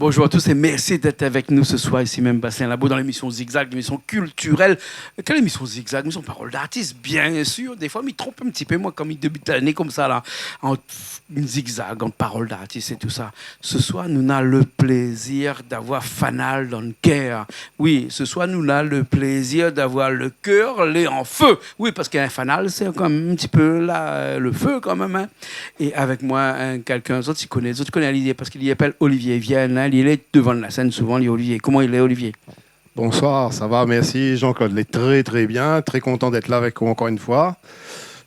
Bonjour à tous et merci d'être avec nous ce soir ici même Bastien Labo dans l'émission Zigzag, l'émission culturelle. Quelle émission Zigzag? L'émission Parole d'artiste, bien sûr. Des fois, il me trompe un petit peu, moi, comme il débute l'année comme ça, là, en une zigzag, en parole d'artiste et tout ça. Ce soir, nous avons le plaisir d'avoir Fanal dans le cœur. Oui, ce soir, nous avons le plaisir d'avoir le cœur en feu. Oui, parce qu'un Fanal, c'est quand même un petit peu là, le feu quand même. Hein. Et avec moi, quelqu'un d'autre, tu connais Olivier, parce qu'il y appelle Olivier Vienne. Hein, il est devant la scène souvent, lui, Olivier. Comment il est, Olivier? Bonsoir, ça va, merci Jean-Claude. Il est très très bien, très content d'être là avec vous encore une fois.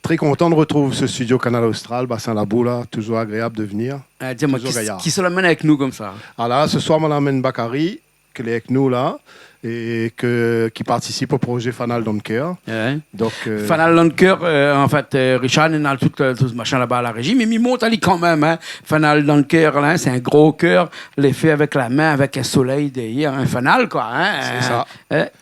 Très content de retrouver ce studio Canal Austral, Bastien Labo, là, toujours agréable de venir. Dis-moi, qui se l'amène avec nous comme ça? Alors là, ce soir, on amène Bakary, qui est avec nous là, et qui participe au projet Fanal Donker. Ouais. Donc, Fanal Donker, en fait, Richard, il a tout ce machin là-bas à la régie, mais il monte à lui quand même. Hein. Fanal Donker, là, c'est un gros cœur, les fait avec la main, avec un soleil derrière, un fanal, quoi. Hein. C'est ça.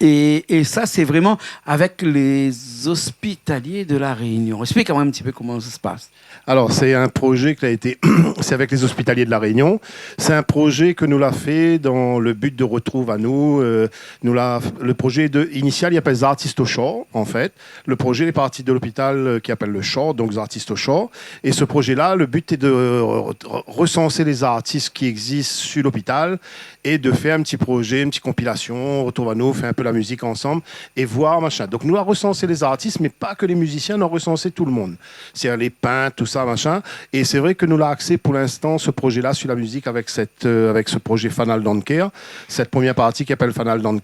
Et ça, c'est vraiment avec les hospitaliers de la Réunion. Explique-moi un petit peu comment ça se passe. Alors, c'est un projet qui a été... c'est avec les hospitaliers de la Réunion. C'est un projet que nous l'a fait dans le but de retrouver à nous. Le projet initial, il appelle les artistes au shore, en fait. Le projet est parti de l'hôpital qui appelle le shore, donc les artistes au shore. Et ce projet-là, le but est de recenser les artistes qui existent sur l'hôpital et de faire un petit projet, une petite compilation, retrouve à nous, faire un peu la musique ensemble et voir, machin. Donc, nous avons recensé les artistes, mais pas que les musiciens, nous avons recensé tout le monde. C'est-à-dire les peintres, tout ça, machin. Et c'est vrai que nous l'avons axé pour l'instant, ce projet-là, sur la musique avec ce projet Fanal Donker, cette première partie qui s'appelle Fanal Donker,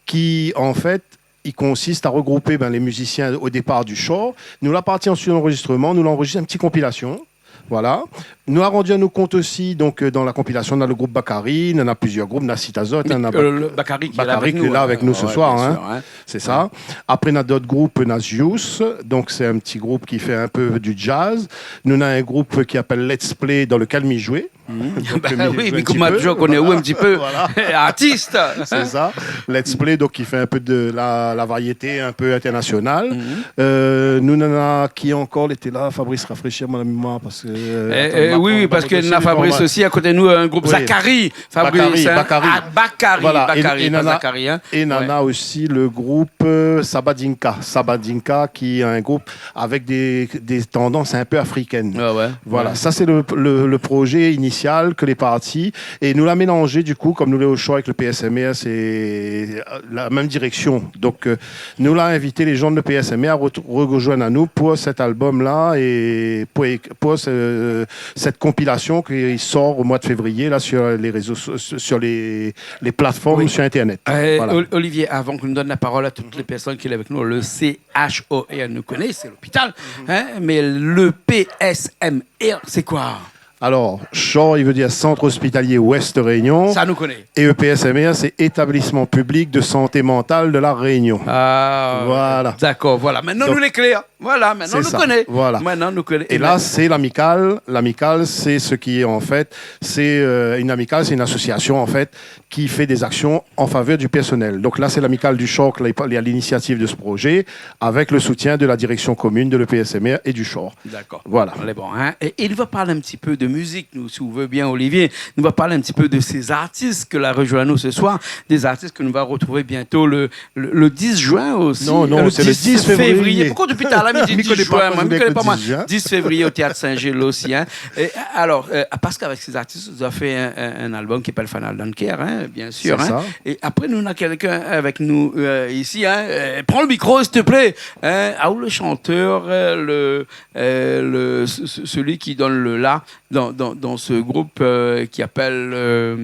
qui, en fait, il consiste à regrouper les musiciens au départ du shore. Nous, la partie ensuite d'enregistrement, nous l'enregistrons une petite compilation. Voilà. Nous avons rendu à nous compte aussi, donc, dans la compilation, on a le groupe Bakary, on a plusieurs groupes, on a Citazot, on a Bakary qui est là avec nous ce soir. Hein. Sûr, hein. C'est ça. Après, on a d'autres groupes, on a Zius, donc c'est un petit groupe qui fait un peu du jazz. Nous, on a un groupe qui s'appelle Let's Play, dans lequel m'y jouer. Oui, mais comme je connais où un petit peu. Voilà. Artiste. C'est ça. Let's Play, donc qui fait un peu de la variété un peu internationale. Nous, on a qui encore était là, Fabrice, rafraîchir ma mémoire parce que. Oui, parce que a Fabrice aussi à côté de nous un groupe Zachary. Bakary. Voilà. Et Nana aussi le groupe Sabadinka qui est un groupe avec des tendances un peu africaines. Voilà. Ça c'est le projet initial que les parties et nous l'a mélangé du coup comme nous l'avons au choix avec le PSMR, c'est la même direction. Donc nous l'a invité les gens de PSMR à rejoindre à nous pour cet album là et pour cette compilation qui sort au mois de février là sur les réseaux, sur les plateformes sur Internet. Voilà. Olivier, avant que nous donne la parole à toutes les personnes qui sont avec nous, le CHOR nous connaît, c'est l'hôpital, mais le PSMR, c'est quoi? Alors, CHOR, il veut dire Centre Hospitalier Ouest Réunion. Ça nous connaît. Et EPSMR, c'est Établissement Public de Santé Mentale de la Réunion. Ah, voilà. D'accord, voilà. Maintenant, nous l'éclairons. Voilà, maintenant, nous connaît. Voilà. Maintenant, nous connaît. Et là, c'est l'amicale. L'amicale, c'est ce qui est, en fait, c'est une amicale, c'est une association, en fait, qui fait des actions en faveur du personnel. Donc là, c'est l'amicale du CHOR, qui est à l'initiative de ce projet, avec le soutien de la direction commune de l'EPSMR et du CHOR. D'accord. Voilà. On est bon, hein? Et il va parler un petit peu de musique, nous, si vous voulez bien, Olivier. Nous va parler un petit peu de ces artistes que la rejoint nous ce soir, des artistes que nous va retrouver bientôt le 10 juin aussi. Non, c'est le 10 février. Pourquoi depuis tard, là, mais 10 juin, moi, je ne connais pas moi. 10 février au Théâtre Saint-Gilles aussi. Hein. Et, alors, parce qu'avec ces artistes, nous avons fait un album qui s'appelle Fanal Donker, hein, bien sûr. Hein. Et après, nous, on a quelqu'un avec nous ici. Hein. Prends le micro, s'il te plaît. Hein. Ah, où le chanteur, celui qui donne le la dans ce groupe qui appelle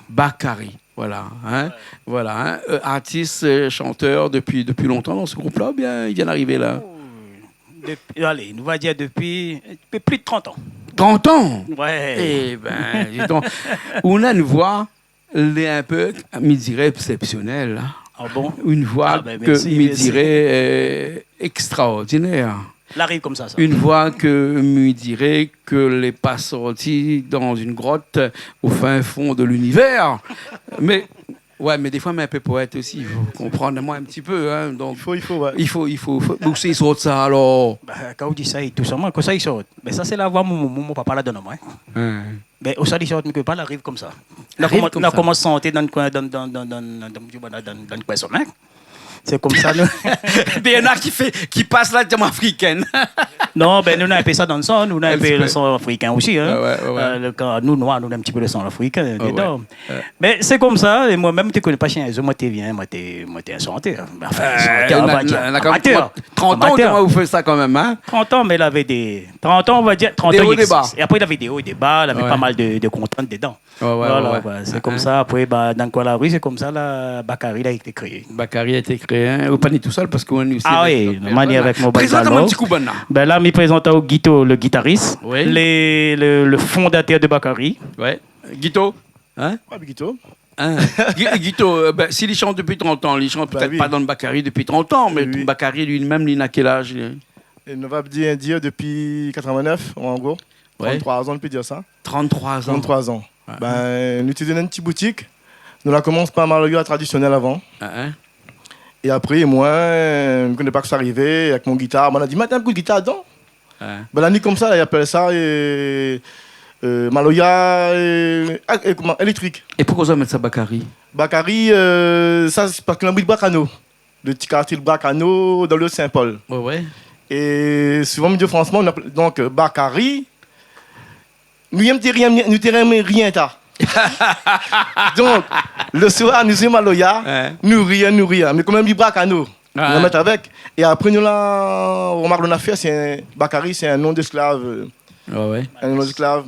Bakary. Voilà, hein, voilà, hein. Artiste, chanteur depuis longtemps dans ce groupe-là, bien, il vient d'arriver là. Allez, nous va dire depuis plus de 30 ans. 30 ans? Ouais. Eh ben, dis donc, on a une voix un peu, me dirait, exceptionnelle. Hein. Ah bon? Une voix me dirait extraordinaire. L'arrive comme ça. Une voix que me dirait que n'est pas sortie dans une grotte au fin fond de l'univers. Mais Ouais, mais des fois, mais un peu poète aussi. Il faut comprendre moi un petit peu. Hein, donc, Il faut, ouais. il faut. Où c'est sur ça alors? Bah, quand on dit ça, tout simplement, quand ça, il sort. Mais ça, c'est la voix, mon papa la donne à moi. Mais au ça, il sort, mais que pas, arrive comme ça. On a commencé à sentir dans le coin, dans le coin sommet. C'est comme ça, nous. Il y en a qui passent là, le africaine. Non, ben nous on a un peu ça dans le sang, nous on a un peu le sang africain aussi. Hein. Ouais. Quand nous noirs, nous on a un petit peu le sang africain dedans. Mais c'est comme ça, et moi-même, tu ne connais pas chien, moi t'es bien, moi t'es un santé. Enfin, on a quand même 30 ans, comment vous faites ça quand même, hein? 30 ans, mais il avait des... 30 ans, on va dire, 30 des ans, hauts, des bas. Et après, il avait des hauts et des bas, il avait pas mal de contraintes dedans. Voilà, c'est comme ça. Après, dans quoi la rue, c'est comme ça, la Bakary a été créé. Bakary a été créé, hein? Vous pas ni tout seul, parce qu'on est aussi... Ah oui, manier avec mon présente-moi un petit coup, bonne là. Ben là, je me présente au Guito, le guitariste, Oui. le fondateur de Bakary. Ouais. Guito, hein? Ah, Guito. Hein? Guito, s'il chante depuis 30 ans, il chante peut-être oui. pas dans le Bakary depuis 30 ans, mais Oui. Bakary lui-même, il a quel âge? Et nous va dire depuis 89, en gros. Ouais. 33 ans, on peut dire ça. 33 ans. 33 ans. Ouais. Ben, nous utilisons une petite boutique. Nous la commence par Maloya traditionnel avant. Hein? Et après, moi, je ne connais pas que ça arrivait avec mon guitare. On a dit, mettez un coup de guitare dedans. Hein? Ben, la nuit comme ça, il appelle ça Maloya électrique. Et pourquoi ça mettre ça Bakary? Bakary, ça c'est parce qu'on habite Bracano. Le petit quartier de Bracano dans le Saint-Paul. Ouais. Et souvent, me dit franchement, on appelle, donc Bakary, nous n'aimons rien. Donc, le soir, nous sommes à Loya, nous rions. Mais quand même, il Bracano. On va mettre avec. Et après, nous, là, on remarque, on a fait, Bakary, c'est un nom d'esclave. Ouais. Un nom d'esclave.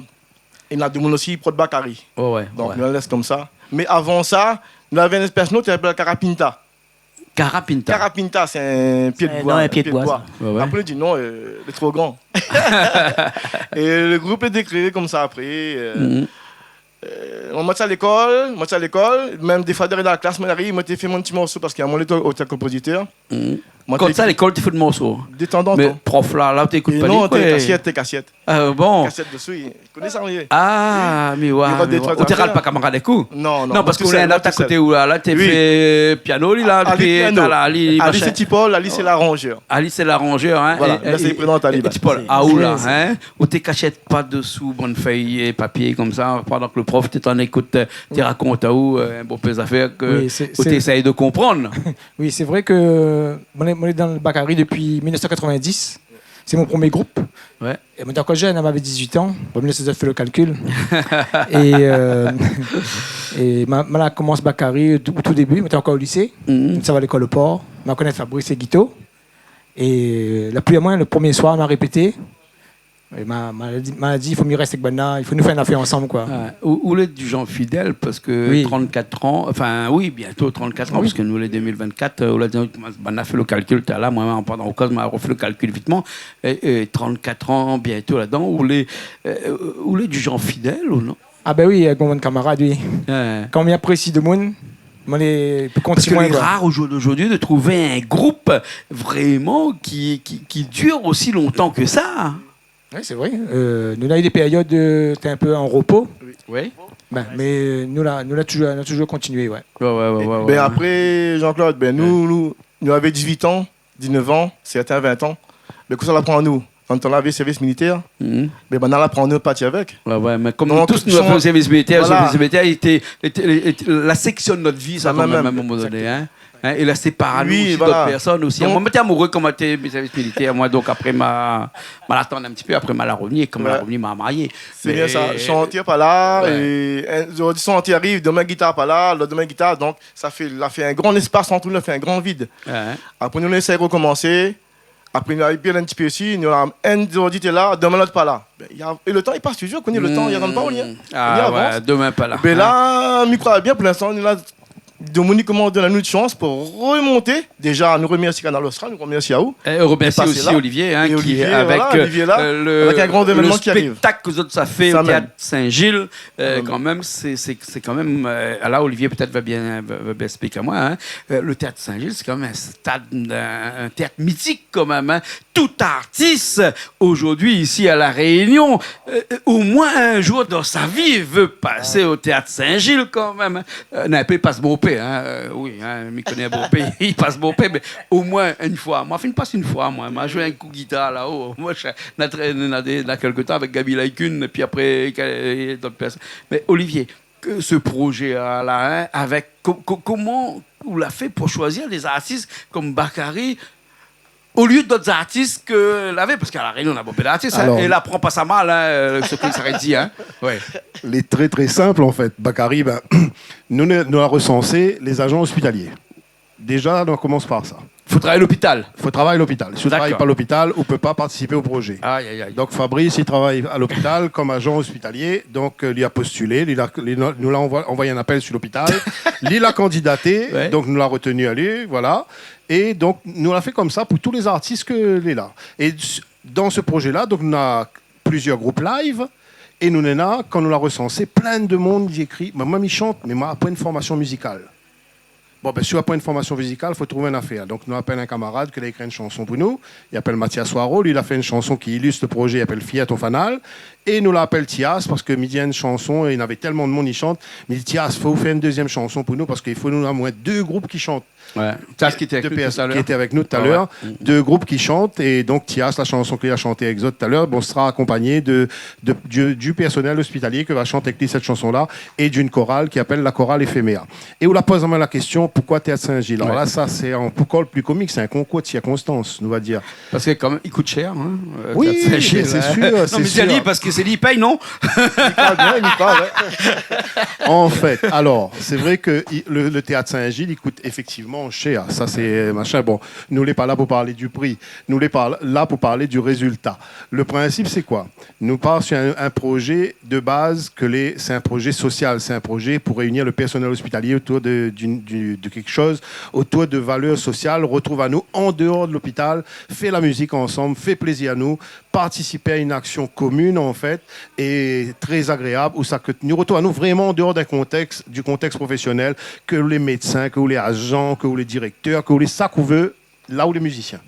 Et là, tout le monde aussi, il prend Bakary. Ouais. Donc, on la laisse comme ça. Mais avant ça, nous avions une espèce qui s'appelle Carapinta. Carapinta. Carapinta, c'est un pied de bois. Un pied de bois. Ouais. Après, on dit non, il est trop grand. Et le groupe est créé comme ça après. On m'a à l'école, même des fois dans la classe, moi j'arrive, moi j'ai fait mon petit morceau parce qu'il y a mon auteur compositeur. Comme ça, à l'école, tu fais de morceaux. De temps en Mais temps. prof là, tu écoutes pas Non, les t'es cassette. Ah bon. Cassette dessous, il connaît ça, oui. Ah, mais ouais. Il y a des On trois te râle affaires. pas camarade des coups. Non, parce qu'on tout est seul, là, t'as tout seul. côté où là, t'es Oui. fait piano, là, Ali piano. Ali Ali, c'est Tipol, Ali c'est l'arrangeur. Ali, c'est l'arrangeur, hein. Voilà, là, c'est le prénom Ali. Tipol, ah où là, hein. Où t'es cachette pas dessous, bonne feuille et papier comme ça, pendant que le prof t'en écoute, t'es raconte à où, un bon peu d'affaires que tu essayes de comprendre. Oui, c'est vrai que on est dans le Bakary depuis 1990. C'est mon premier groupe. Ouais. Et moi, quand jeune, elle m'avait 18 ans. Bon, je fait le calcul. et ma commence Bakary au tout début. J'étais encore au lycée. Ça va à l'école au port. Je connais Fabrice et Guito. Et la pluie à moi, le premier soir, on a répété. Et m'a dit, il faut mieux rester avec Bana, il faut nous faire une affaire ensemble, quoi. Ou l'être du genre fidèle, parce que Oui. 34 ans, enfin oui, bientôt 34 ans, Oui. parce que nous, les 2024, on a fait le calcul, tu es là, moi, pendant au cas, on a refait le calcul vitement, et 34 ans bientôt là-dedans, ou les du genre fidèle, ou non? Ah ben oui, avec mon camarade, oui. Quand on apprécie de monde, on est plus Parce que continuer. c'est rare aujourd'hui de trouver un groupe vraiment qui dure aussi longtemps que ça. Oui, c'est vrai. Nous, on a eu des périodes t'es un peu en repos. Oui. Ben, mais nous, là, on a toujours continué, ouais. Ben après, Jean-Claude, nous avions 18 ans, 19 ans, certains 20 ans. Mais qu'est-ce qu'on apprend à nous? Quand on avait service militaire, ben on apprend nous à partir avec. Mais comme Donc, tous nous avons fait service militaire, voilà. le service militaire était la section de notre vie, ça, quand même, à un moment donné. Hein? Et là, c'est par nous aussi, voilà. d'autres personnes aussi. Donc, moi, j'étais amoureux comme j'étais mes services militaires. Moi, donc, après, m'a l'attendre un petit peu. Après, m'a la revenu. Et comme m'a la revenu, m'a marié. C'est bien ça. Chantier pas là. Et aujourd'hui, chantier arrive, demain guitare pas là, le demain guitare. Donc, ça fait un grand espace entre nous, ça fait un grand vide. Après, nous, on essaie de recommencer. Après, nous avons bien un petit peu aussi. Nous avons un aujourd'hui, tu es là, demain, l'autre pas là. Et le temps, il passe toujours. Le temps, il n'y a pas rien. Ah, ouais, demain, pas là. Mais là, je crois bien, pour l'instant, nous, là, Dominique donne à nous de chance pour remonter. Déjà, nous remercions Canal Austral, nous remercions Yahoo. Et remercie passer aussi là. Olivier, hein, Et qui Olivier, est avec, voilà, Olivier là, avec un grand événement qui arrive. Le spectacle que vous autres, ça fait Ça au théâtre même. Saint-Gilles, quand même, c'est quand même. Là, Olivier peut-être va bien expliquer à moi. Hein, le théâtre Saint-Gilles, c'est quand même un théâtre mythique, quand même. Hein. Tout artiste, aujourd'hui, ici à La Réunion, au moins un jour dans sa vie, veut passer au théâtre Saint-Gilles, quand même. N'a pas passe bon Beaupé, hein. Oui, hein, il connaît Beaupé, il passe Beaupé, mais au moins une fois. Moi, je passe une fois, moi. Moi, je joue un coup de guitare là-haut. Moi, je suis là quelque temps avec Gabi Laikun, et puis après, d'autres personnes. Mais Olivier, que ce projet-là, hein, avec comment vous l'avez fait pour choisir des artistes comme Bakary au lieu d'autres artistes que l'avait, parce qu'à la Réunion, on a beaucoup d'artistes, hein, et elle apprend pas ça mal, hein, ce qu'il s'arrête dit. Hein. Ouais. Les très simple en fait. Bakary, nous avons recensé les agents hospitaliers. Déjà, on commence par ça. Il faut travailler à l'hôpital. Il faut travailler à l'hôpital. Si on ne travaille pas à l'hôpital, on ne peut pas participer au projet. Aïe, aïe, aïe. Donc Fabrice, il travaille à l'hôpital comme agent hospitalier. Donc il a postulé, nous l'a envoyé un appel sur l'hôpital. Il a candidaté, ouais. Donc nous l'a retenu à lui, voilà. Et donc nous l'a fait comme ça pour tous les artistes que les là. Et dans ce projet-là, donc nous avons plusieurs groupes live. Et nous avons, quand nous l'a recensé, plein de monde qui écrit. Moi, il chante, mais moi, après une formation musicale. Bon, ben, si on n'a pas une formation musicale, il faut trouver une affaire. Donc, nous appelons un camarade qui a écrit une chanson pour nous. Il appelle Mathias Soiro. Lui, il a fait une chanson qui illustre le projet. Il appelle Fiat au Fanal. Et nous l'appelle Thias parce que midi a une chanson et il y avait tellement de monde qui chante. Mais il dit Thias, il faut faire une deuxième chanson pour nous parce qu'il faut nous au moins 2 groupes qui chantent. Ouais. Thias qui était avec nous tout à l'heure. 2 groupes qui chantent. Et donc, Thias, la chanson qu'il a chantée avec Zod tout à l'heure, bon, sera accompagné du personnel hospitalier qui va chanter avec lui cette chanson-là et d'une chorale qui appelle la chorale éphémère. Et on la pose vraiment la question pourquoi Théâtre Saint-Gilles? Alors là, ça, c'est un pourquoi le plus comique, c'est un concours de circonstances, nous va dire. Parce que quand même, il coûte cher. Hein, oui, c'est sûr. Non, mais c'est dit parce que c'est lui paye, non? Il parle, En fait, alors, c'est vrai que le Théâtre Saint-Gilles, il coûte effectivement cher. Ça, c'est machin. Bon, nous n'est pas là pour parler du prix. Nous n'est pas là pour parler du résultat. Le principe, c'est quoi? Nous partons sur un projet de base c'est un projet social. C'est un projet pour réunir le personnel hospitalier autour de quelque chose, autour de valeurs sociales. Retrouve à nous en dehors de l'hôpital, fait la musique ensemble, fait plaisir à nous, participer à une action commune, en fait, et très agréable, où ça que nous retrouvons à nous vraiment en dehors du contexte professionnel, que les médecins, que les agents, que les directeurs, que les ça qu'on veut, là où les musiciens.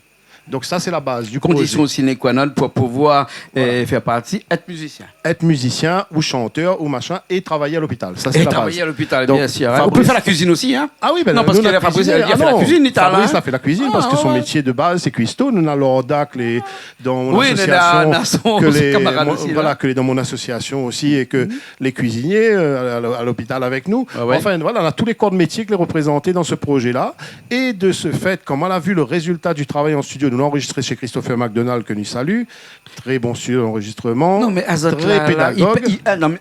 Donc ça, c'est la base du condition sine qua non pour pouvoir faire partie, être musicien. Être musicien ou chanteur ou machin et travailler à l'hôpital. Ça, c'est et la travailler base. à l'hôpital, donc, bien sûr. Fabrice... On peut faire la cuisine aussi, hein? Ah oui, ben non, parce que Fabrice, elle a fait la cuisine, Fabrice a fait la cuisine parce que son métier de base, c'est cuistot. Nous avons l'ORDAC dans mon association. Que dans mon association aussi et que les cuisiniers à l'hôpital avec nous. Enfin, voilà, on a tous les corps de métier qui les représentés dans ce projet-là. Et de ce fait, comme on a vu le résultat du travail en studio, nous l'avons enregistré chez Christopher McDonald, que nous salue. Très bon studio d'enregistrement. Non, mais très pédagogue.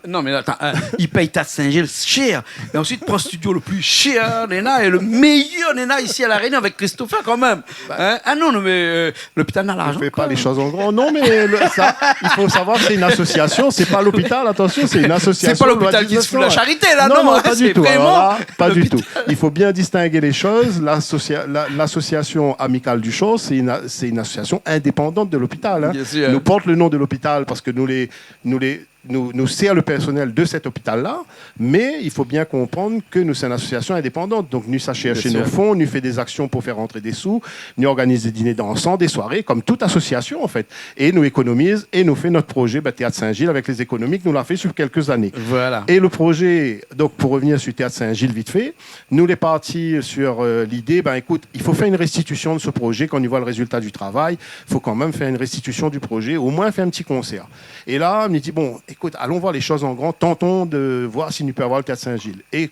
Non, mais attends, il paye Théâtre Saint-Gilles cher. Et ensuite, prend le studio le plus cher, Nena, et le meilleur Nena ici à La Réunion avec Christopher quand même. Hein? Ah non, mais l'hôpital n'a l'argent. On ne fait pas les choses en grand. Non, mais ça, il faut savoir que c'est une association. C'est pas l'hôpital, attention, c'est une association. C'est pas l'hôpital qui se fout la charité, là, non, pas du tout. Là, pas du tout. Il faut bien distinguer les choses. L'association amicale du chant, c'est une association indépendante de l'hôpital. Hein. Nous porte le nom de l'hôpital parce que nous sert le personnel de cet hôpital-là, mais il faut bien comprendre que nous sommes une association indépendante. Donc, nous cherchons nos fonds, nous faisons des actions pour faire rentrer des sous, nous organisons des dîners dansants, des soirées, comme toute association, en fait. Et nous économisons et nous faisons notre projet Théâtre Saint-Gilles avec les économies que nous l'avons fait sur quelques années. Voilà. Et le projet, donc, pour revenir sur Théâtre Saint-Gilles vite fait, nous les partis sur l'idée, écoute, il faut faire une restitution de ce projet quand on y voit le résultat du travail. Il faut quand même faire une restitution du projet, au moins faire un petit concert. Et là, on me dit, bon, écoute, allons voir les choses en grand, tentons de voir si nous pouvons avoir le Théâtre Saint-Gilles. Et,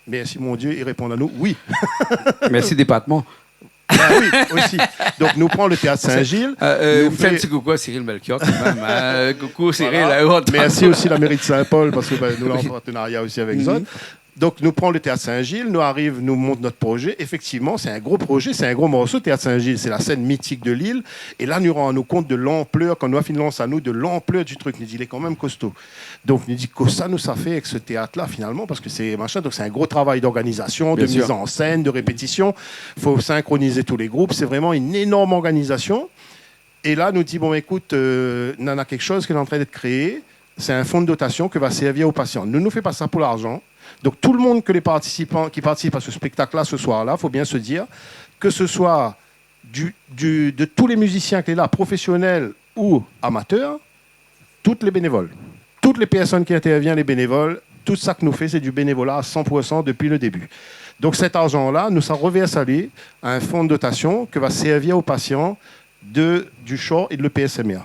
merci mon Dieu, ils répondent à nous, oui. Merci département. Oui, aussi. Donc, nous prenons le Théâtre Saint-Gilles. Fait un petit coucou à Cyril Melchior, quand même. Coucou Cyril. Voilà. Merci aussi la mairie de Saint-Paul, parce que nous avons un partenariat aussi avec Zod. Donc, nous prenons le Théâtre Saint-Gilles, nous montre notre projet. Effectivement, c'est un gros projet, c'est un gros morceau, Théâtre Saint-Gilles. C'est la scène mythique de l'île. Et là, nous rendons compte de l'ampleur, quand nous avons lance à nous, de l'ampleur du truc. Nous dit, il est quand même costaud. Donc, nous dit, que ça nous a fait avec ce théâtre-là, finalement, parce que c'est machin. Donc, c'est un gros travail d'organisation, de mise en scène, de répétition. Il faut synchroniser tous les groupes. C'est vraiment une énorme organisation. Et là, nous dit, bon, écoute, on a quelque chose qui est en train d'être créé. C'est un fonds de dotation qui va servir aux patients. Ne nous fait pas ça pour l'argent. Donc tout le monde qui participe à ce spectacle-là ce soir-là, il faut bien se dire que ce soit de tous les musiciens qui sont là, professionnels ou amateurs, toutes les bénévoles, toutes les personnes qui interviennent, les bénévoles, tout ça que nous fait, c'est du bénévolat à 100% depuis le début. Donc cet argent-là, nous ça reverse aller à un fonds de dotation qui va servir aux patients du CHOR et de l'EPSMR.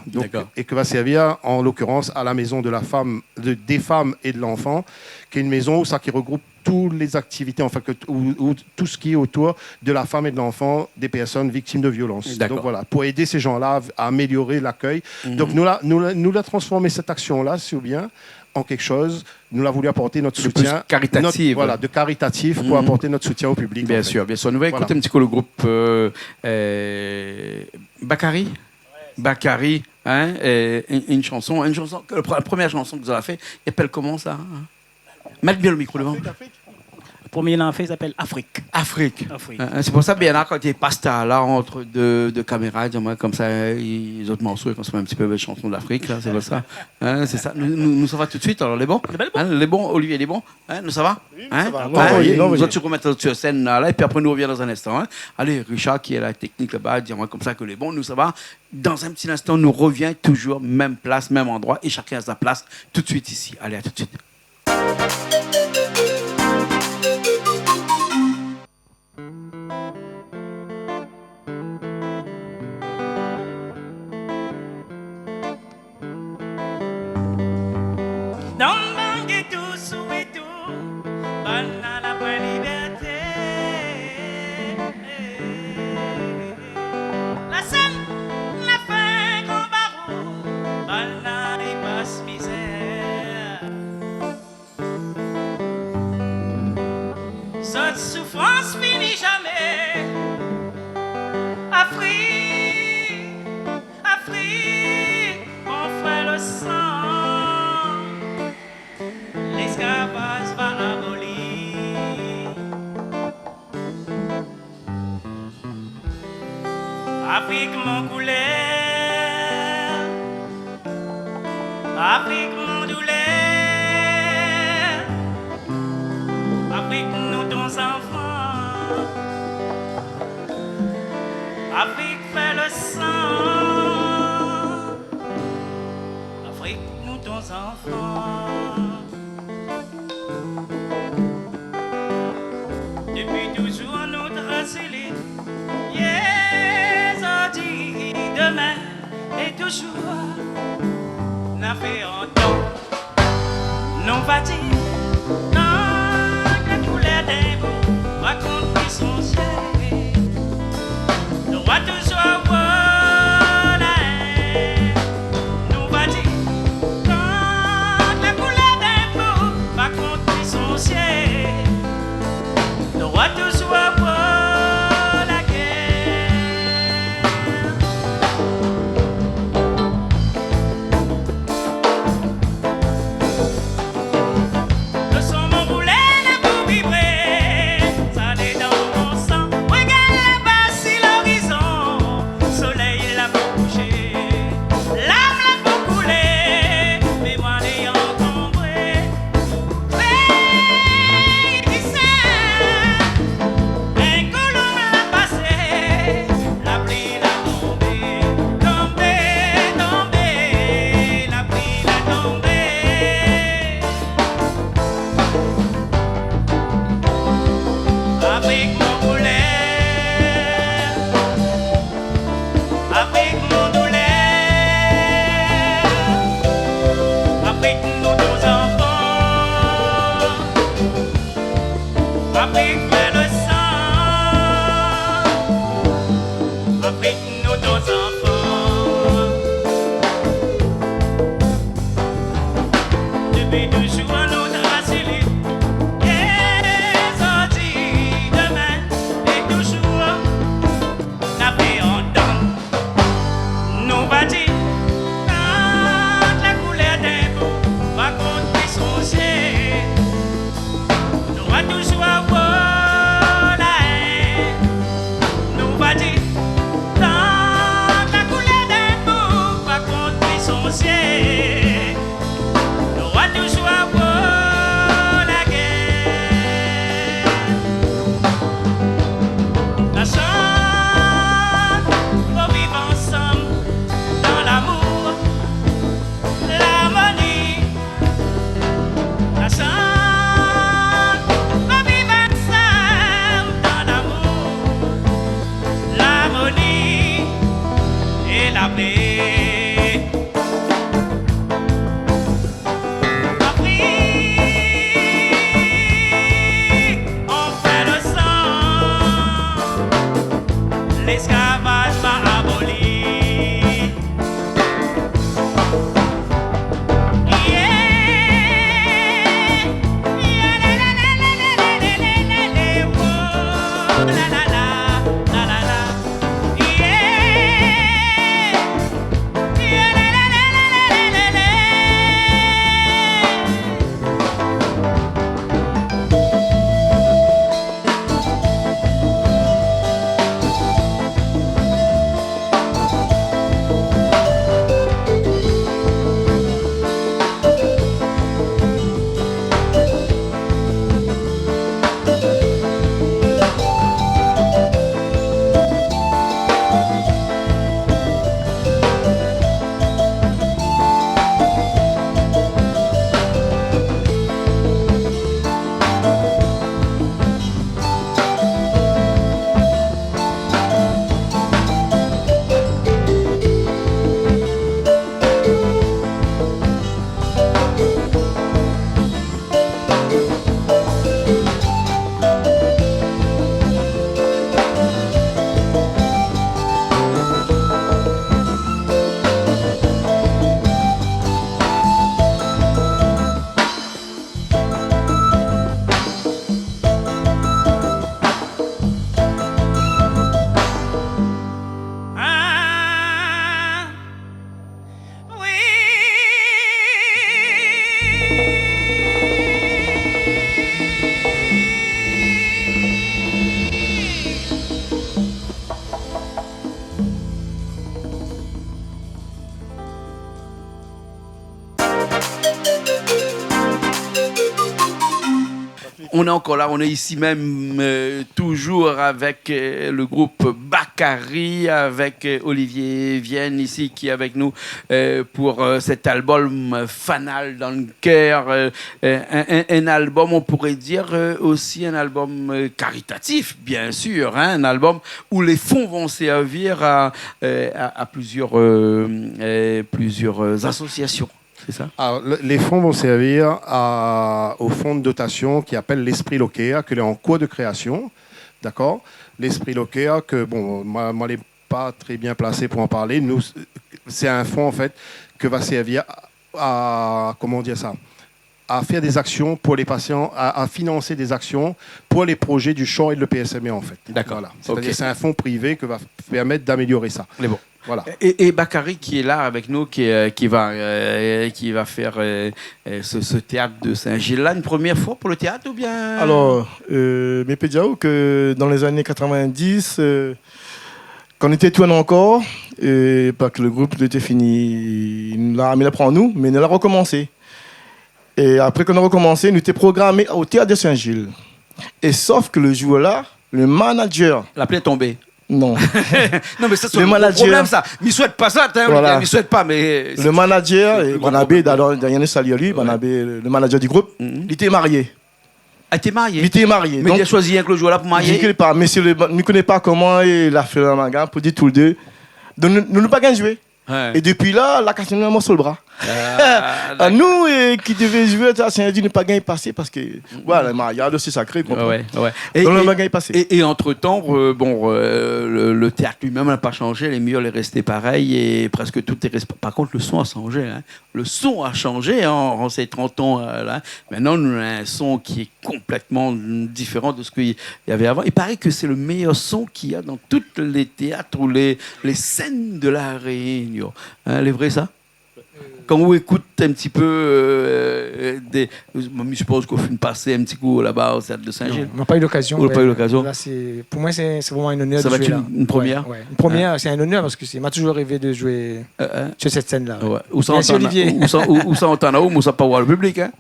Et que va servir, en l'occurrence, à la maison de la femme, des femmes et de l'enfant, qui est une maison qui regroupe toutes les activités, enfin, tout ce qui est autour de la femme et de l'enfant des personnes victimes de violences. Donc voilà, pour aider ces gens-là à améliorer l'accueil. Donc nous l'avons transformé cette action-là, si vous bien, en quelque chose. Nous l'avons voulu apporter notre soutien caritatif. De caritatif pour apporter notre soutien au public. Bien sûr, bien sûr. Nous allons écouter un petit peu le groupe Bakary. Bakary, hein, une chanson, la première chanson que vous avez fait, elle s'appelle comment ça? Mettez bien le micro devant. Le premier qu'il a fait, il s'appelle Afrique. Afrique. C'est pour ça, bien là, quand il passe là entre deux caméras, comme ça, les autres morceaux, ils consomment un petit peu de chansons d'Afrique, là, c'est pour ça. Hein, c'est ça. Nous, ça va tout de suite, alors les bons. Les bons, Olivier, les bons. Hein, nous, ça va? Oui, hein? ça va. Nous autres, tu remettons sur scène, là, et puis après, nous reviens dans un instant. Hein. Allez, Richard, qui est la technique là-bas, dis-moi comme ça que les bons, nous, ça va. Dans un petit instant, nous revient toujours, même place, même endroit, et chacun à sa place, tout de suite ici. Allez, à tout de suite. Souffrance finit jamais. Afrique, Afrique, mon frère le sang. L'esclavage va abolir. Afrique, mon couleur. Afrique, mon douleur. Afrique, nous ton enfants. Afrique fait le sang. Afrique, nous ton enfants. Depuis toujours notre cellule. Yes, on dit demain et toujours. N'a fait un temps. Non va dire. Raconte son ciel, le roi toujours voilà, nous va dire quand la couleur d'un beau raconte son ciel, le roi toujours la guerre. Le son m'enroulait la boue vibrait. Le roi toujours On est encore là, on est ici même toujours avec le groupe Bakary, avec Olivier Vienne ici qui est avec nous pour cet album Fanal dans le cœur. Un album, on pourrait dire aussi un album caritatif, bien sûr, hein, un album où les fonds vont servir à plusieurs associations. C'est ça? Alors, les fonds vont servir au fonds de dotation qui appelle l'Esprit Lokea, qui est en cours de création. D'accord? L'Esprit Lokea, que bon, moi, je n'ai pas très bien placé pour en parler. Nous, c'est un fonds, en fait, que va servir comment dire ça? À faire des actions pour les patients, à financer des actions pour les projets du champ et de l'EPSME, en fait. D'accord. Voilà. C'est-à-dire c'est un fonds privé qui va permettre d'améliorer ça. Mais bon. Voilà. Et Bakary qui est là avec nous, qui va faire ce théâtre de Saint-Gilles là, une première fois pour le théâtre ou bien? Alors, mais peut dire que dans les années 90, quand on était tout encore, pas que le groupe était fini, il l'a prend nous, mais il l'a recommencé. Et après qu'on a recommencé, nous étions programmés au théâtre de Saint-Gilles. Et sauf que le jour-là, le manager... La plaie est tombée. Non. Non, mais ça, c'est un problème, ça. Il ne souhaite pas ça, voilà. Il ne souhaite pas, mais... Le manager, le manager du groupe, il était marié. Ah, t'es marié? Il était marié. Mais il a choisi un que le jour-là pour marier? Je ne connais pas, mais je ne connais pas comment il a fait le magasin pour dire tous les deux. Donc, nous n'avons pas gagné jouer. Ouais. Et depuis là, la question a sur le bras. Nous qui devions jouer à Saint-Denis, ne pas gagner passé parce que voilà, le mariage c'est sacré. Ouais. Donc on n'a pas gagné passé. Et entre-temps, le théâtre lui-même n'a pas changé, les murs est resté pareil et presque tout est resté. Par contre, le son a changé. Hein. Le son a changé en ces 30 ans. Là. Maintenant, nous avons un son qui est complètement différent de ce qu'il y avait avant. Il paraît que c'est le meilleur son qu'il y a dans tous les théâtres ou les scènes de la Réunion. Hein, c'est vrai ça? Quand vous écoutez un petit peu je suppose qu'on fait passer un petit coup là-bas au théâtre de Saint-Gilles. On n'a pas eu l'occasion. On n'a pas eu l'occasion. Là, pour moi, c'est vraiment un honneur ça de va jouer être une première. Ouais. Une première, c'est un honneur parce que m'a toujours rêvé de jouer sur cette scène-là. Ouais. Où ça Merci Olivier. Où ça entend là-haut, mais on ne pas voir le public. Hein?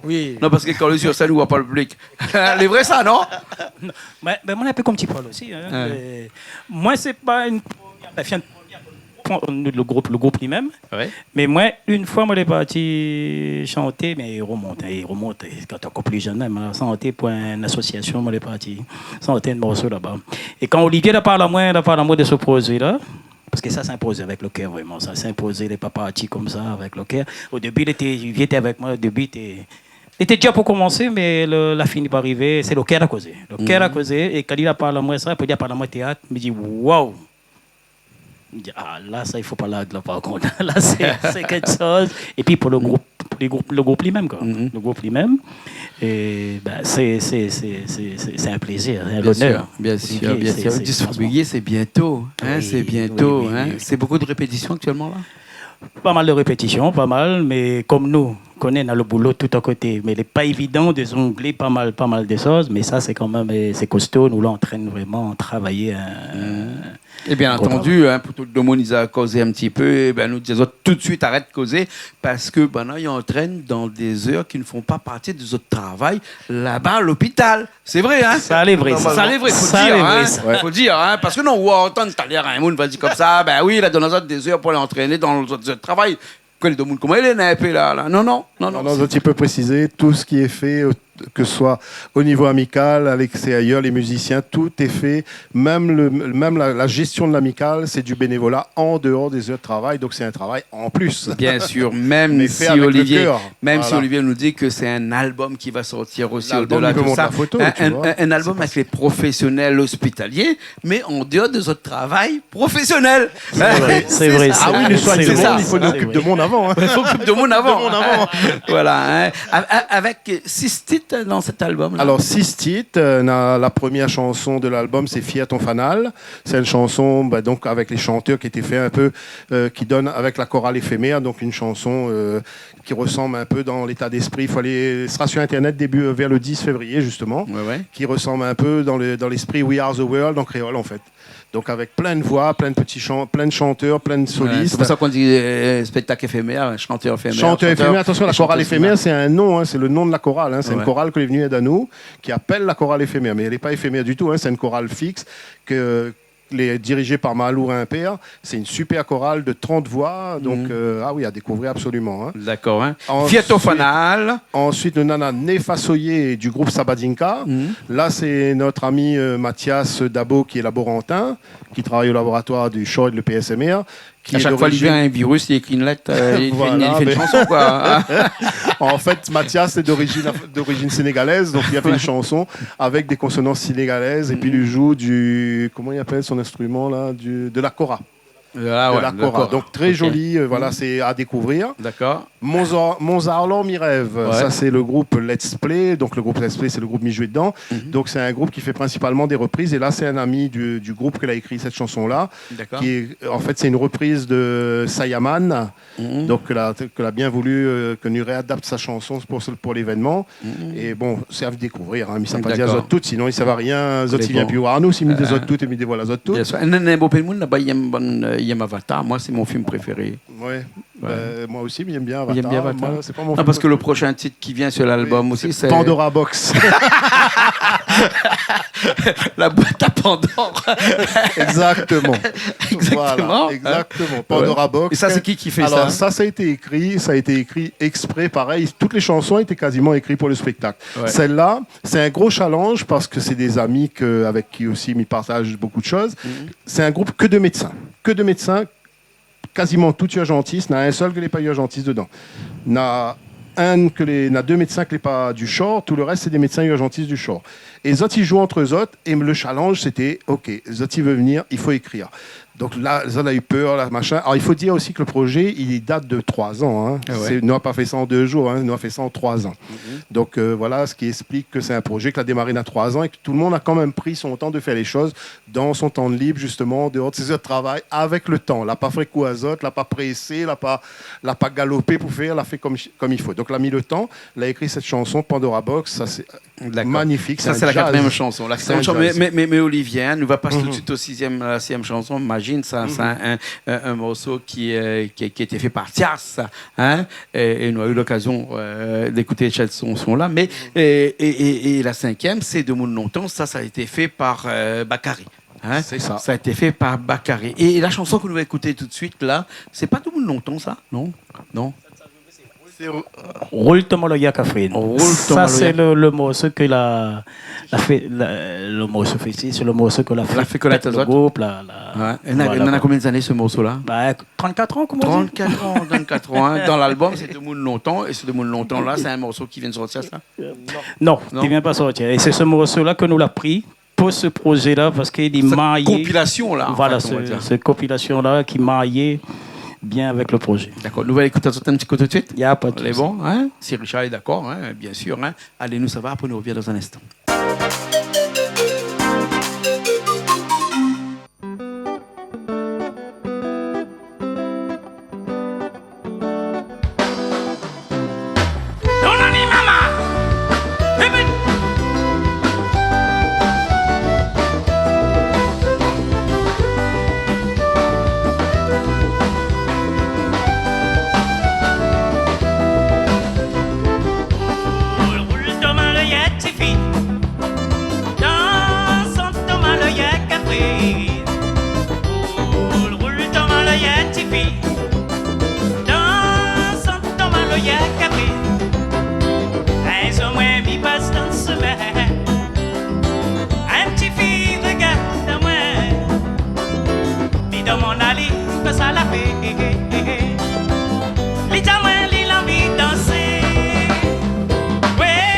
Oui. Non, parce que quand on est sur scène, on ne voit pas le public. C'est vrai ça, non? Mais moi, un peu comme tu parles aussi. Hein. Moi, c'est pas une première. Le groupe lui-même. Ouais. Mais moi, une fois, moi, je suis parti chanter, mais il remonte. Quand tu es encore plus jeune, je chanté pour une association, moi, je suis parti chanter un morceau là-bas. Et quand Olivier a parlé à moi de ce projet-là, parce que ça s'imposait avec le cœur, vraiment. Ça s'imposait, les pas partis comme ça, avec le cœur. Au début, il était avec moi. Au début, il était déjà pour commencer, mais la fin n'est pas arrivée. C'est le cœur à causer. Le cœur à causer. Et quand il a parlé à moi ça, il peut dire parler à moi théâtre, il me dit waouh! Ah, là, ça, il ne faut pas là, par contre. Là, c'est quelque chose. Et puis, pour le groupe lui-même, quoi. Le groupe lui-même, et, c'est un plaisir, un honneur. Bien sûr. 10 février, c'est bientôt. Hein, oui, c'est bientôt. Oui, hein. Oui. C'est beaucoup de répétitions actuellement, là? Pas mal de répétitions, pas mal. Mais comme nous, on a le boulot tout à côté. Mais il n'est pas évident de jongler pas mal de choses. Mais ça, c'est quand même c'est costaud. Nous, là, on traîne vraiment à travailler. Et bien entendu, hein, pour tout le monde, ils ont causé un petit peu. Et ben, nous disons tout de suite, arrête de causer. Parce que là, ils entraînent dans des heures qui ne font pas partie de notre travail là-bas à l'hôpital. C'est vrai, hein? Ça allait vrai. Ça allait vrai, faut dire. Hein, parce que non, on va entendre tout à l'heure un monde va dire comme ça. Ben oui, il a donné des heures pour aller entraîner dans notre travail. Comment il est là? Non. Tu peux préciser tout ce qui est fait, que ce soit au niveau amical, à l'extérieur, les musiciens, tout est fait. Même la gestion de l'amical, c'est du bénévolat en dehors des heures de travail, donc c'est un travail en plus. Bien sûr, même si Olivier nous dit que c'est un album qui va sortir aussi au-delà de ça. Un album avec les professionnels hospitaliers, mais en dehors de notre travail professionnel. C'est vrai. Ah oui, nous soignons du monde, il faut nous occuper de monde avant. Il faut occuper de monde avant. Voilà. Avec 6 titres dans cet album. Alors 6 titres. La première chanson de l'album, c'est Fier ton fanal. C'est une chanson donc avec les chanteurs qui étaient fait un peu, qui donne avec la chorale éphémère, donc une chanson qui ressemble un peu dans l'état d'esprit. Il faut aller, sera sur Internet vers le 10 février justement, qui ressemble un peu dans l'esprit We Are the World en créole en fait. Donc avec plein de voix, plein de chanteurs, plein de solistes. C'est pour ça qu'on dit spectacle éphémère, chanteur éphémère. Chanteur éphémère, attention, la chorale éphémère, c'est un nom, hein, c'est le nom de la chorale, hein, c'est une chorale que est venue à nous, qui appelle la chorale éphémère. Mais elle n'est pas éphémère du tout, hein, c'est une chorale fixe dirigée par Malourin Père. C'est une super chorale de 30 voix, donc ah oui, à découvrir absolument. Hein. D'accord. Hein. Ensuite- Fiat au fanal. Ensuite, nous avons Nefa Soyer du groupe Sabadinka. Là, c'est notre ami Mathias Dabo, qui est laborantin, qui travaille au laboratoire du CHOR et de l'EPSMR. À chaque fois qu'il vient un virus, il écrit une lettre, il fait une chanson, quoi. En fait, Mathias est d'origine sénégalaise, donc il a fait une chanson avec des consonances sénégalaises et puis il joue comment il appelle son instrument là, de la kora. Ah, De la kora. Donc très joli, voilà, c'est à découvrir. D'accord. Monzarlan Mirève, ça c'est le groupe Let's Play. Donc le groupe Let's Play, c'est le groupe m'y joué dedans. Donc c'est un groupe qui fait principalement des reprises. Et là, c'est un ami du groupe qui a écrit cette chanson-là. D'accord. En fait, c'est une reprise de Sayaman. Donc que l'a bien voulu que nous réadapte sa chanson pour l'événement. Et bon, c'est à découvrir. Hein, mais ça pas dire D'accord. zot toutes, sinon il ne savent rien. Zot Les il vient bons. plus voir nous, s'il met des zot toutes et met des voilà zot toutes. Bien sûr. Un beau pays, là-bas, il y a Avatar. Moi, c'est mon film préféré. Ouais. Moi aussi, mais j'aime bien Avatar. Il aime bien Avatar. Moi, c'est pas mon Ah, film parce que le préféré. prochain titre qui vient sur l'album aussi, c'est Pandora Box. La boîte à Pandore. Exactement. Exactement. Voilà, exactement. Pandora Box. Et ça, c'est qui fait Alors, ça ça a été écrit exprès, pareil. Toutes les chansons étaient quasiment écrites pour le spectacle. Ouais. Celle-là, c'est un gros challenge parce que c'est des amis avec qui aussi ils partagent beaucoup de choses. C'est un groupe que de médecins. Que de médecins, quasiment tous urgentistes. Il y en a un seul qui n'est pas urgentiste dedans. Il y en a deux médecins qui n'est pas du CHOR. Tout le reste, c'est des médecins urgentistes du CHOR. Et Zot, ils jouent entre Zot. Et le challenge, c'était, OK, Zot, il veut venir, il faut écrire. Donc là, Zot a eu peur, là, machin. Alors, il faut dire aussi que le projet, il date de 3 ans. Hein. Ah ouais. Nous n'avons pas fait ça en 2 jours, hein. Nous avons fait ça en 3 ans. Donc voilà, ce qui explique que c'est un projet qui a démarré il y a 3 ans et que tout le monde a quand même pris son temps de faire les choses dans son temps de libre, justement, dehors de ses heures de travail, avec le temps. L'a pas fait coup à Zot, l'a pas pressé, l'a pas galopé pour faire, l'a fait comme il faut. Donc, l'a mis le temps, l'a écrit cette chanson, Pandora Box, ça c'est magnifique. Ça, c'est un la jazz. 4e chanson. La C'est un 4e chanson. jazz. Mais Olivier, hein, nous va passer tout de suite au 6e chanson. Imagine, ça, c'est un morceau qui a été fait par Thias. Hein, et nous avons eu l'occasion d'écouter cette chanson-là. Mais et la 5e, c'est De Moun Longtemps. Ça a été fait par Bakary. Hein, C'est ça. Ça a été fait par Bakary. Et la chanson que nous allons écouter tout de suite, là, c'est pas De Moun Longtemps, ça? Non? Roule Thomas le Yakafrine. Ça, c'est le morceau que le morceau fait ici, c'est le morceau que la fait connaître le aux autres. groupe. Ouais. Il en a combien d'années, ce morceau-là? 34 ans, comment on dit 34 ans. Hein. Dans l'album, c'est De Moun Longtemps. Et ce De Moun Longtemps-là, c'est un morceau qui vient de sortir, ça? Non, Non. il ne vient pas sortir. Et c'est ce morceau-là que nous l'a pris pour ce projet-là, parce qu'il est Cette maillé. compilation-là, en Voilà, fait, on va dire. cette compilation-là qui maillait bien avec le projet. D'accord. Nous allons écouter un petit coup tout de suite. Il n'y a pas de On est souci. bon, hein? Si Richard est d'accord, hein, bien sûr. Hein? Allez, nous, ça va. Après, nous reviens dans un instant. Donani mama. Hibi. Roule Thomas le Yetifi. Dans son Thomas le Yakafri. Roule Thomas le Yetifi. Dans son Thomas le Yakafri. Laisse-moi vivre dans ce verre. Un petit fille, regarde-moi. Dis dans mon allée, que ça l'a fait. Dis-moi, il a envie de danser. Ouais.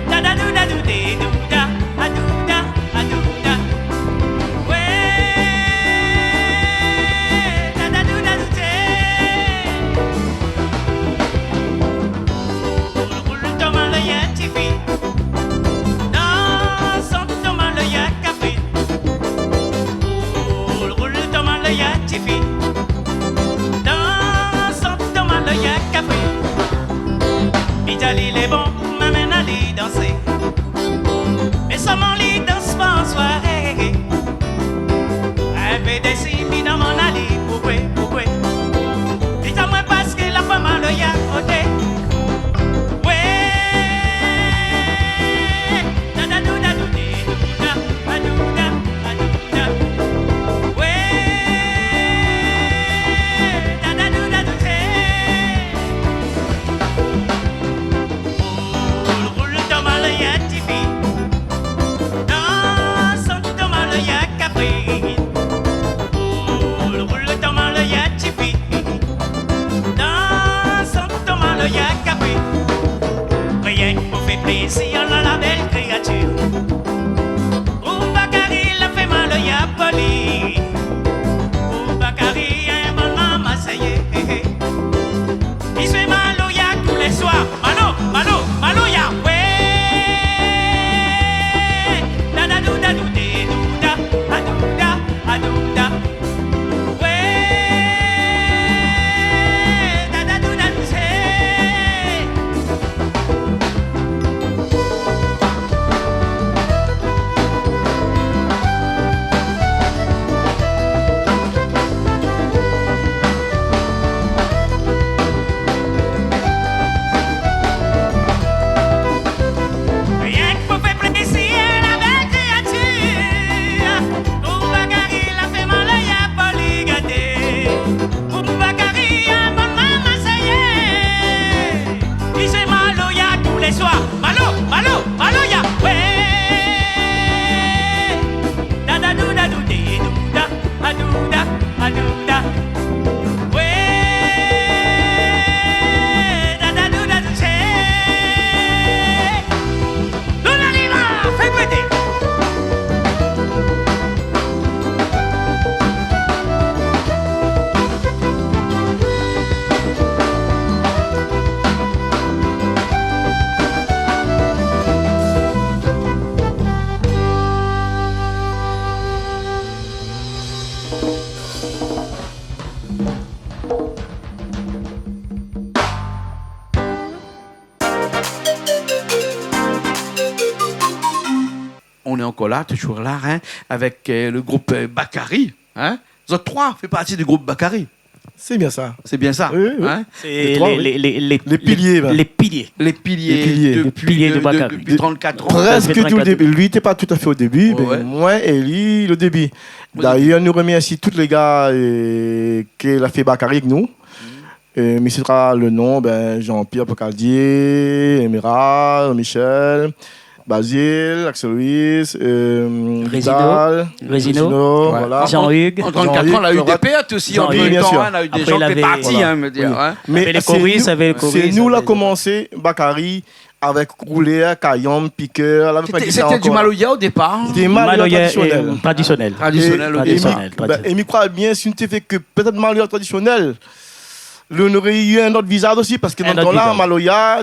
Da da do da do de do da. A do da, a do da. Ouais. Da da do da do de. Roule Thomas le Yetifi. Dans son Thomas le Yakafri. Roule Thomas le Yetifi. Dans son Thomas le Yakafri. Idali les bons, m'amène à lui danser. Mais seulement lui danse pas en soirée. Un peu des mis dans mon allée. Pourquoi? Dis-moi parce que la femme a le yak côté. on est encore là, toujours là, hein, avec le groupe Bakary. Hein. Vous autres trois fait partie du groupe Bakary. C'est bien ça. C'est bien ça. Oui, oui. Hein. C'est Les piliers. Les piliers. Les piliers de Bakary. depuis 34 ans. Presque tout le 34. début. Lui n'était pas tout à fait au début, Ouais, mais ouais. moi et lui, le début. D'ailleurs, nous remercions tous les gars qui ont fait Bakary avec nous. Mais ce sera le nom, Jean-Pierre Pocaldier, Émira, Michel, Basile, Axel Louis, Vidal, Résino, Ouais. voilà. Jean-Hugues. En 34 ans, on a eu des pertes aussi. En Jean-Hugues, même bien temps, sûr. on a eu des Après, gens il qui étaient avait- partis, voilà. hein, me dire. Oui. Hein. Mais les choristes avaient le c'est choriste, nous ça là avait- commencé Bakary avec Rouler, Caillon, Piqueur. là, C'était du Maloya au départ. C'était Maloya traditionnel. traditionnel. Traditionnel au Traditionnel. départ. Et je crois bien, si on ne fait que peut-être Maloya traditionnel, on aurait eu un autre visage aussi, parce que Un dans autre ton là, visage. Maloya,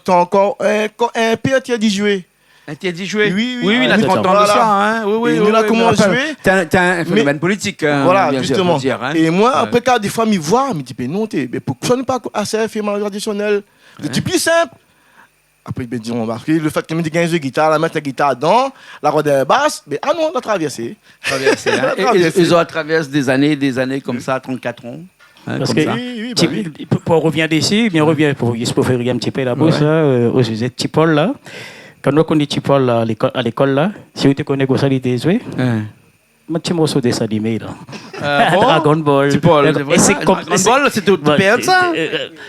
t'as encore un père qui a dit jouer. Tu as dit jouer. Oui, oui, oui, il a oui, 30 ans de voilà. ça. Hein. Oui, oui, Et oui, nous, là, oui, comment je me on rappelle. jouait T'es un phénomène politique. Hein, Voilà, bien sûr, justement. faut dire, hein. Et moi, Ouais. après, quand des fois, me voient, je me dis, mais non, mais pourquoi ça n'est pas assez fait Maloya traditionnel? C'est plus simple. Après, ils me disent, parce que le fait que je me dis 15 de guitare, la mettre la guitare dedans, la rôde basse, mais ah non, on a traversé. Traversé, hein. Et ils ont traversé des années comme ça, 34 ans. Hein, Parce comme que ça. Oui, pour revenir d'ici, bien revient pour faire un petit peu la bourse au sujet de Tipol là. Quand nous connaissons Tipol là, à l'école là, si vous te connaissez quoi ça il était joué, Hein. un petit morceau de ça d'email là. Bon, Dragon Ball. Tipol, c'est vrai. Et c'est comme Dragon Ball, c'est tout Voilà, perdre ça.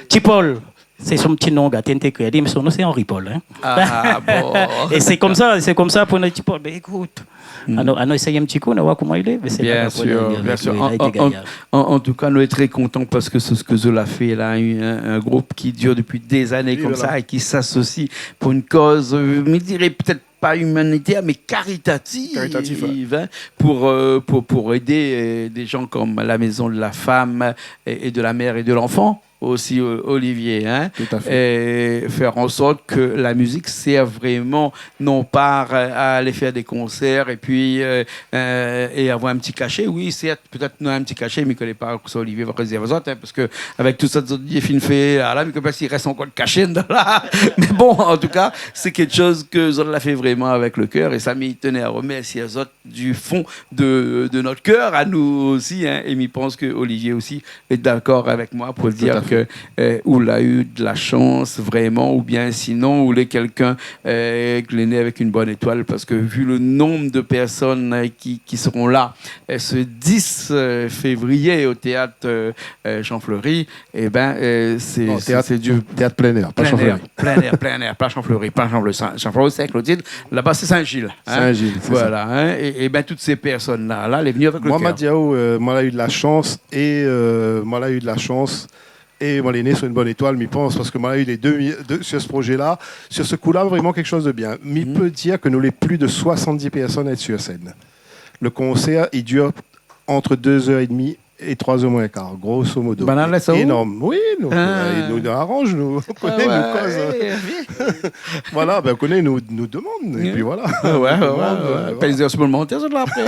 Tipol. C'est son petit nom, gars, TNT Crédit, mais son nom c'est Henri Paul. Hein. Ah, bon. Et c'est comme ça pour notre Tipol. Ben écoute, on a essayé un petit coup, on va voir comment il est. Mais c'est Bien là sûr, qu'après, bien sûr. il a été gagnant. En tout cas, nous sommes très contents parce que c'est ce que Zola fait là, un groupe qui dure depuis des années Oui, comme voilà. ça et qui s'associe pour une cause, je dirais peut-être pas humanitaire, mais caritative, Caritative, hein, pour aider des gens comme la Maison de la Femme et de la Mère et de l'Enfant. Aussi Olivier, hein, Tout à fait. et faire en sorte que la musique serve vraiment non pas à aller faire des concerts et puis et avoir un petit cachet. Oui, certes, peut-être non un petit cachet, mais il ne connaît pas que ça Olivier va réserver aux autres, hein, parce que avec tout ça, il fin fait là, mais que s'il reste encore le cachet dans là. Mais bon, en tout cas, c'est quelque chose que Zod l'a fait vraiment avec le cœur et ça m'y tenait à remercier les autres du fond de notre cœur, à nous aussi, hein, et je pense que Olivier aussi est d'accord avec moi pour dire que où il a eu de la chance vraiment, ou bien sinon, où il est quelqu'un qui est né avec une bonne étoile, parce que vu le nombre de personnes qui seront là ce 10 février au théâtre Jean Fleury, et Non, c'est du Théâtre plein air, pas plein Champfleury. air, plein air, pas Jean Fleury, pas Jean Fleury, Jean Fleury, c'est Clotilde, là-bas c'est Saint-Gilles. Hein? Saint-Gilles, c'est Voilà, hein? Et toutes ces personnes-là, elle est venue avec le Moi, cœur. Madiao, moi, j'ai eu de la chance et moi, il est né sur une bonne étoile, m'y pense, parce que moi, j'ai eu les deux sur ce projet-là. Sur ce coup-là, vraiment quelque chose de bien. Mais peut dire que nous, les plus de 70 personnes à être sur scène. Le concert, il dure entre 2h30 et 3h moins quart, grosso modo. Ben, là, ça où? Énorme. Oui, nous, nous arrange, nous. On connaît nos causes. Voilà, on connaît nos demandes. Et puis voilà. Ouais. Pas les heures supplémentaires, ça, là, après.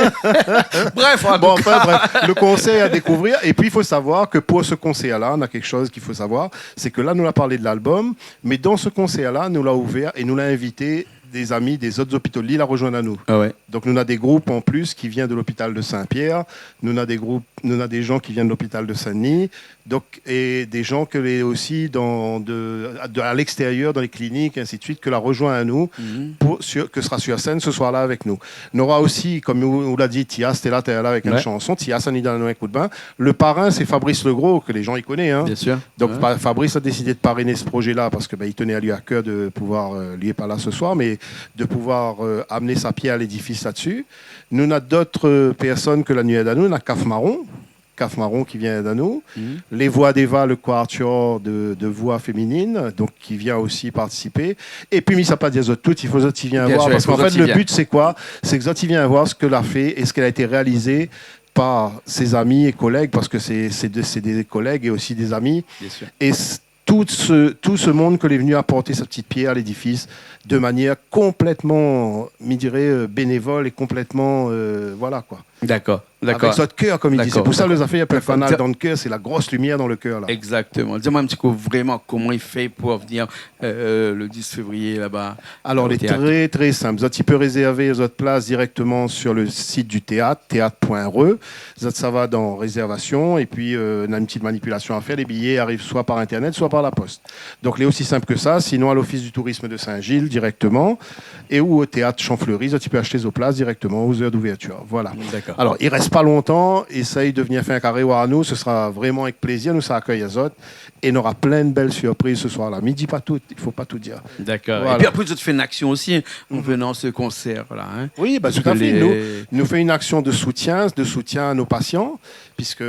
Bref, en Bon, tout cas. enfin, bref, le conseil à découvrir. Et puis, il faut savoir que pour ce concert-là, on a quelque chose qu'il faut savoir. C'est que là, nous l'a parlé de l'album, mais dans ce concert-là, nous l'a ouvert et nous l'a invité des amis des autres hôpitaux de Lille à rejoindre à nous. Ah ouais. Donc, nous avons des groupes en plus qui viennent de l'hôpital de Saint-Pierre. Nous avons des gens qui viennent de l'hôpital de Saint-Denis. Donc, et des gens que les aussi à l'extérieur, dans les cliniques, et ainsi de suite, que la rejoint à nous, que sera sur scène ce soir-là avec nous. On aura aussi, comme on l'a dit, Thias, t'es là avec une chanson. Thias, on y donne un coup de bain. Le parrain, c'est Fabrice Legros, que les gens y connaissent. Hein. Bien sûr. Donc Fabrice a décidé de parrainer ce projet-là parce que il tenait à lui à cœur de pouvoir, lui est pas là ce soir, mais de pouvoir amener sa pierre à l'édifice là-dessus. Nous, on a d'autres personnes que la nuit est à nous. On a Caf Marron qui vient d'Anneau, les Voix d'Eva, le quatuor de voix féminines, donc qui vient aussi participer. Et puis, ça pas dire tout, il faut que tu viens voir. Parce qu'en fait, le but, c'est quoi? C'est que tu viens voir ce qu'elle a fait et ce qu'elle a été réalisé par ses amis et collègues, parce que c'est des collègues et aussi des amis. Bien sûr. Et tout ce monde que est venu apporter sa petite pierre à l'édifice de manière complètement, je dirais, bénévole et complètement, voilà quoi. D'accord. Avec votre cœur, comme il dit. C'est pour ça que les affaires, il y a plein de D'accord. fanal dans le cœur, c'est la grosse lumière dans le cœur, là. Exactement. Dis-moi un petit peu vraiment comment il fait pour venir le 10 février là-bas. Alors, au il est théâtre. très, très simple. Vous pouvez réserver votre place directement sur le site du théâtre, théâtre.re. Ça va dans réservation. Et puis, on a une petite manipulation à faire. Les billets arrivent soit par Internet, soit par la poste. Donc, il est aussi simple que ça. Sinon, à l'Office du tourisme de Saint-Gilles, directement. Et ou au théâtre Champfleury, tu peux acheter vos places directement aux heures d'ouverture. Voilà. D'accord. Alors, il reste pas longtemps. Essaye de venir faire un carré à nous. Ce sera vraiment avec plaisir. Nous, ça accueille Azot. Et on aura plein de belles surprises ce soir-là. Mais dis pas tout. Il faut pas tout dire. D'accord. Voilà. Et puis après, tu fais une action aussi en venant à ce concert. Voilà, hein. Oui, bah, Parce tout à que fait. les- Nous fait une action de soutien à nos patients, puisque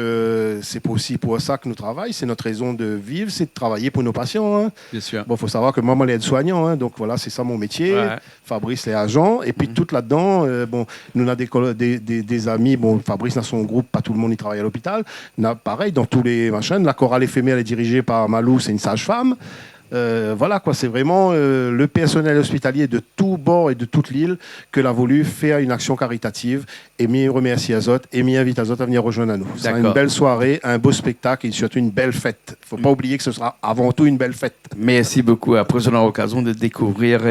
c'est aussi pour ça que nous travaillons. C'est notre raison de vivre, c'est de travailler pour nos patients. Hein. Bien sûr. Bon, faut savoir que moi, je suis aide-soignant, hein, donc voilà, c'est ça mon métier. Ouais. Fabrice, les agents. Et puis, tout là-dedans, bon, nous avons des amis. Bon, Fabrice, dans son groupe, pas tout le monde y travaille à l'hôpital. Pareil, dans tous les machins. La chorale éphémère est dirigée par Malou, c'est une sage-femme. Voilà quoi, c'est vraiment le personnel hospitalier de tout bord et de toute l'île que l'a voulu faire une action caritative et m'y remercie Azot et m'y invite Azot à venir rejoindre à nous. Ce sera D'accord. une belle soirée, un beau spectacle et surtout une belle fête. Faut pas oublier que ce sera avant tout une belle fête. Merci beaucoup. Après, on aura l'occasion de découvrir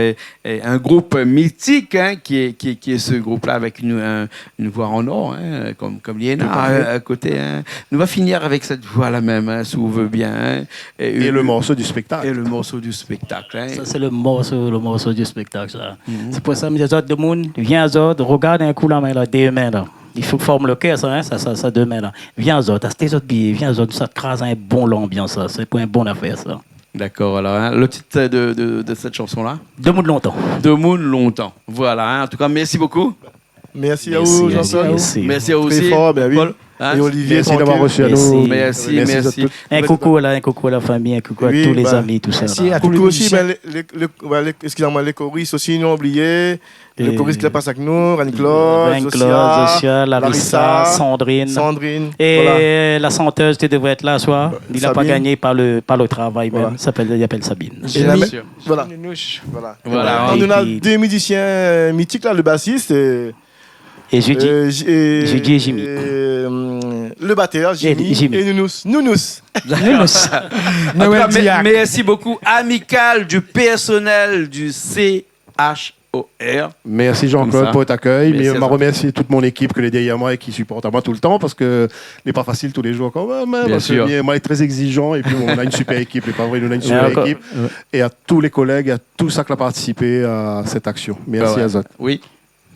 un groupe mythique hein, qui est ce groupe-là avec une voix en or, hein, comme Liena à côté. Hein. Nous va finir avec cette voix-là même, hein, si vous veut bien. Hein. Et le morceau du spectacle. Et le morceau du spectacle. Hein. Ça, c'est le morceau du spectacle. Ça. C'est pour ça que les autres de monde, viens aux autres, regarde un coup la main, là, des mains. Là. Il faut former le cœur, ça, hein, ça deux mains. Là. Viens aux autres, tes autres billets, viens aux autres, ça te crase un bon l'ambiance. Ça. C'est pour une bonne affaire, ça. D'accord, alors hein, le titre de cette chanson-là Deux mots de longtemps. De Moon longtemps. Voilà, hein. En tout cas, merci beaucoup. Merci à vous, Jean-Claude. Merci à vous Très aussi. fort, ben oui. Paul. Hein. Et Olivier, Merci d'avoir tranquille. reçu à Merci. nous. Merci. Un coucou à la famille, un coucou à Oui, tous les bah, amis, tout ça. merci là. à tous les Coucou aussi, musiciens. excusez-moi, les choristes aussi, ils ont oublié. Le Et- choriste qui passe avec nous, Anne-Claude, Claude, Zosia, Larissa, Sandrine. Sandrine. Et Voilà. la chanteuse, tu devrais être là, soir. Il n'a pas Sabine. gagné par le travail Voilà. même. Il appelle Sabine. Et la- Bien sûr. Voilà. Voilà. Voilà. On a Et- deux musiciens mythiques, là, le bassiste et, Et je dis, Jeudi et Jimmy. le batteur, Jimmy, Jimmy. et Nounous. Nounous. En tout Noël cas, Diac. merci beaucoup. Amical du personnel du CHOR. Merci Comme Jean-Claude ça. pour votre accueil. Merci Mais à je toi. remercie toute mon équipe que est derrière moi et qui supporte à moi tout le temps parce que n'est pas facile tous les jours quand même. Hein, Bien parce que sûr. moi, je suis très exigeant et puis bon, on a une super équipe. C'est pas vrai, nous on a une super encore- équipe. Et à tous les collègues, à tout ça qui a participé à cette action. Merci Ah ouais. Azot. Oui.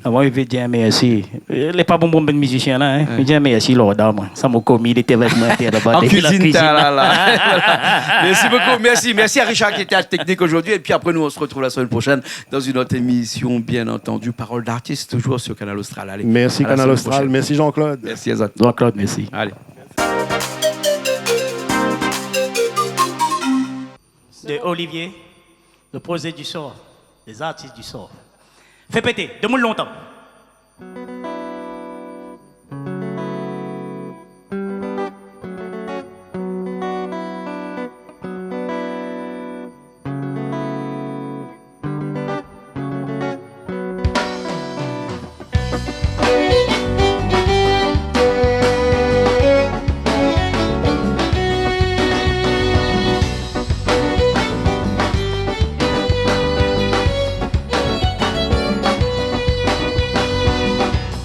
Moi, je vais dire merci. Il n'est pas bon musicien là. Hein. Je vais dire merci, Lord. Ça m'a commis, il était avec moi. En cuisine, t'as là. Merci beaucoup. Merci à Richard qui était à la technique aujourd'hui. Et puis après, nous, on se retrouve la semaine prochaine dans une autre émission, bien entendu. Parole d'artiste, toujours sur Canal Austral. Allez. Merci à la Canal semaine Austral. prochaine. Merci Jean-Claude. Merci Azat. Jean-Claude, merci. Allez. De Olivier, le projet du sort, les artistes du sort. Fais péter, demande longtemps.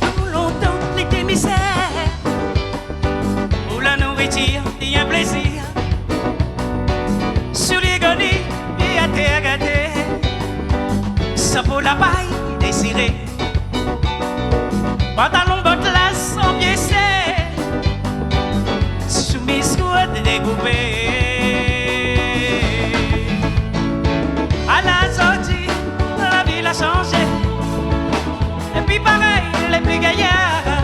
Tout longtemps, l'été misère. Pour la nourriture, il y a un plaisir. Sur les gonies, et à terre gâtée. Ça pour la paille désirée. Pantalon, bottes, là, sans pied serré. Soumise, quoi découpée. À la sortie, la ville a changé. Et puis pareil, les plus gaillards.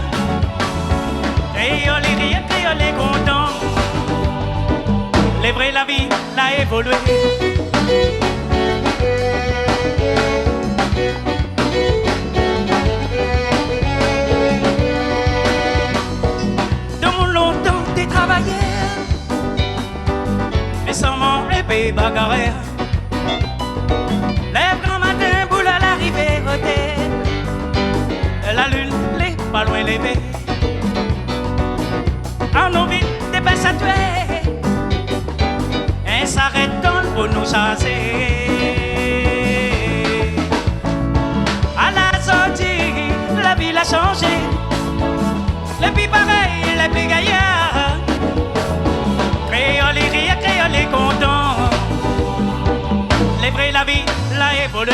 Et on les rire, et on les content. Les vrais, la vie, l'a évolué. Dans mon longtemps, des travailleurs. Mais sans mon épée bagarre. Lève grand matin, boule à l'arrivée, hôtel. La lune, les pas loin levée. en nous vite des pinces à tuer. Et s'arrête pour nous chasser. À la sortie, la ville a changé. Les plus pareils, les plus gaillards. Créole et rire, créole et content. Les vrais, la vie l'a évolué.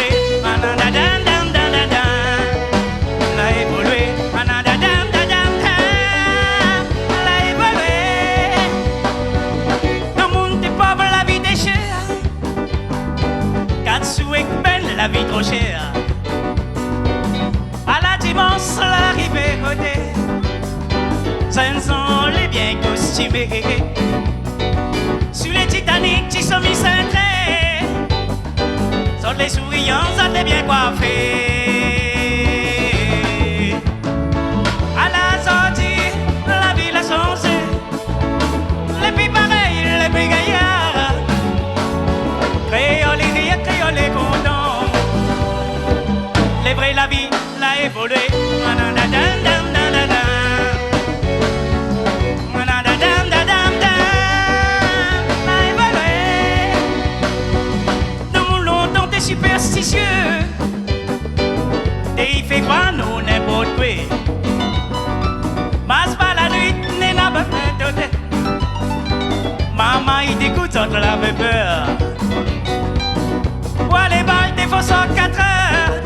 L'a évolué. L'a évolué. Dans le monde des pauvres, la vie est chère. 4 sous et peine, la vie trop chère. À la dimanche, l'arrivée côté. 500 les biens costumés. Sur les Titanic, qui sont mis cintrés. Sont les souriants, sont les bien coiffés. À la sortie, la ville a changé. Les plus pareils, les plus gaillards. Créole et rire, créole et content. Les vrais, la vie l'a évolué. Superstitieux, et il fait quoi nous n'importe quoi. Passe pas la nuit, n'est la bonne tête. Maman il dégoûte, autres la fait peur. Bois les balles des faux 4 heures.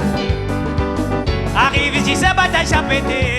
Arrive ici, c'est bataille à péter.